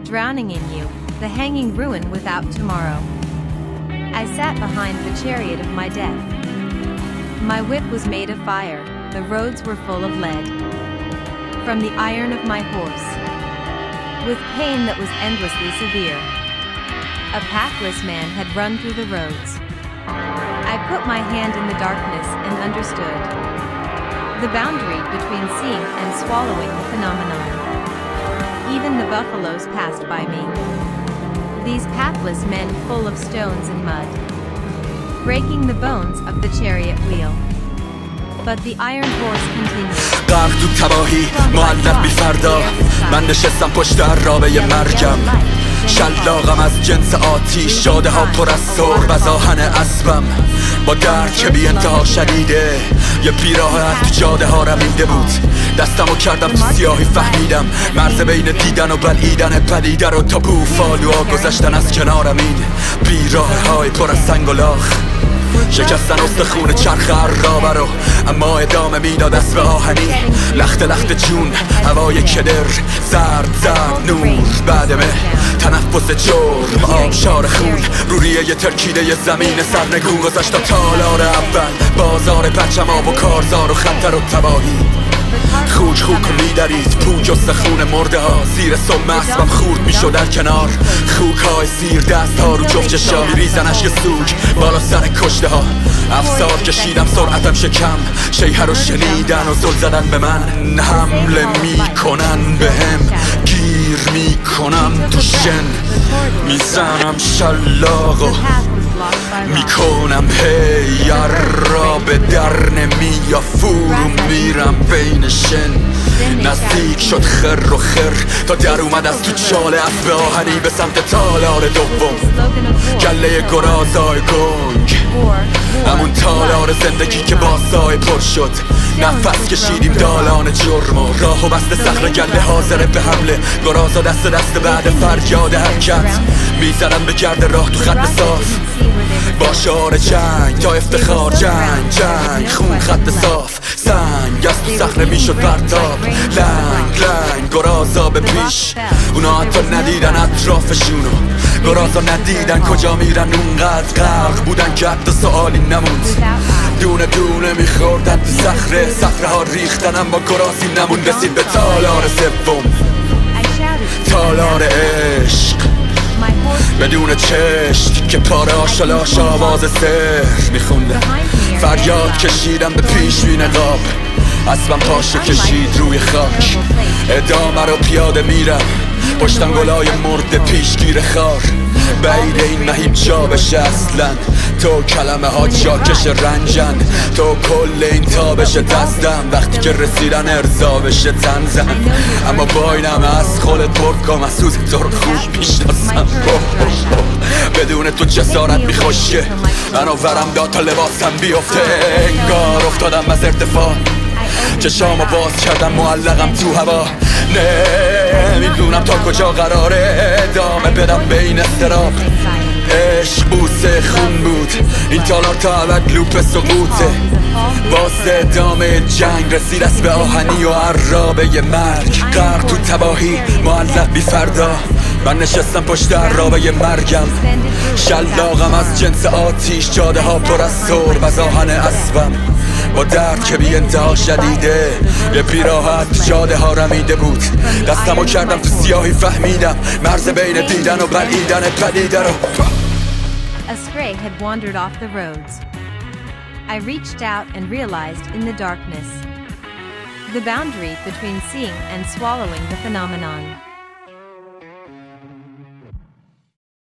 drowning in you, the hanging ruin without tomorrow. I sat behind the chariot of my death. My whip was made of fire, the roads were full of lead. From the iron of my horse, with pain that was endlessly severe, a pathless man had run through the roads. I put my hand in the darkness and understood the boundary between seeing and swallowing the phenomenon. Even the buffaloes passed by me. These pathless men full of stones and mud, breaking the bones of the chariot wheel. But the iron horse continued. غرق تو تباهی معلق بی فردا، من نشستم پشت عرابه مرگم. شلاقم از جنس آتیش، جاده ها پر از سرب از آهن اسبم. با درد که بی انتها شدیده، یه بیراحت تو جاده ها رمیده بود. دستمو کردم تو سیاهی، فهمیدم مرز بین دیدن و بلعیدن پدیده رو. تا بوفالوها گذشتن از کنارم، این بیراه های پر از سنگ و لاخ شکستن استخون چرخ عرابه رو، اما ادامه میداد اسب آهنی. لخت لخت جون، هوای کدر، زرد زرد نور بعدمه، تنفس جرم، آبشار خون، روریه یه ترکیده یه زمین سرنگون. گذشت تا تالار اول، بازار پرچم و کارزار و خطر و تباهی. خوک خوک و میدرید پوک و سخون مرده ها، زیر سم اسبم خورد میشد در کنار. خوک های سیر، دست ها رو جفت چشا میریزن اشک سوک بالا سر کشته ها. افسار کشیدم، سرعتم شکم، شیهه رو شنیدن و زل زدن به من. حمله میکنن بهم، گیر میکنم تو شن، میزنم شلاق و میکنم هی را به در نمی یا فرو میرم بین شن. نزدیک شد خر و خر تا در اومد از تو چاله اسب آهنی به سمت تالار دوم. گله گرازای گنگ، همون تالار زندگی که با سای پر شد. نفس کشیدیم دالان جرم و راه و بست صخره گله حاضره به حمله. گرازا دست دست بعد فریاد حرکت میزنن به گرد راه تو خط صاف. با شعار جنگ تا افتخار، جنگ جنگ خون خط صاف. سنگ از تو صخره میشد پرتاب، لنگ لنگ گرازا به پیش. اونا حتی ندیدن اطرافشونو، گرازا ندیدن کجا میرن. اونقدر غرق بودن که حتی سوالی نموند. دونه دونه میخوردن تو صخره، صخره ها ریختن اما گرازی نموند. رسید به تالار سوم، تالار عشق، بدون چشم که پاره آشالاش آواز سر میخونده. فریاد کشیدم به پیش بی نقاب، اسبم پاشو کشید روی خاک. ادامه رو پیاده میرم، پشتم گلای مرد پیشگیر خار. بعید این مهیب جا بشه اصلا، تو کلمه ها جاکش رنجن. تو کل این تابش دستم، وقتی که رسیدن ارضا بشه تنزن. اما با این همه از خولت برکام، از سوز تو رو خوب میشناسم. بدون تو جسارت میخوشه، منو ورم داد تا لباسم بیفته. انگار افتادم از ارتفاع، چشامو باز کردم معلقم تو هوا. نمیدونم تا کجا قراره ادامه بدم به این اضطراب. عشق بوسه خون بود، این تالار تا ابد لوپ سقوطه. واسه ادامه جنگ رسید اسب آهنی و عرابه مرگ. غرق تو تباهی معلق بی فردا، من نشستم پشت عرابه مرگم. شلاقم از جنس آتیش، جاده ها پر از سرب از آهن اسبم. با درد که بی انتها شدیده، یه بیراحت جاده ها رمیده بود. دستمو کردم تو سیاهی، فهمیدم مرز بین دیدن و بلعیدن پدیده رو. A stray had wandered off the roads. I reached out and realized in the darkness the boundary between seeing and swallowing the phenomenon.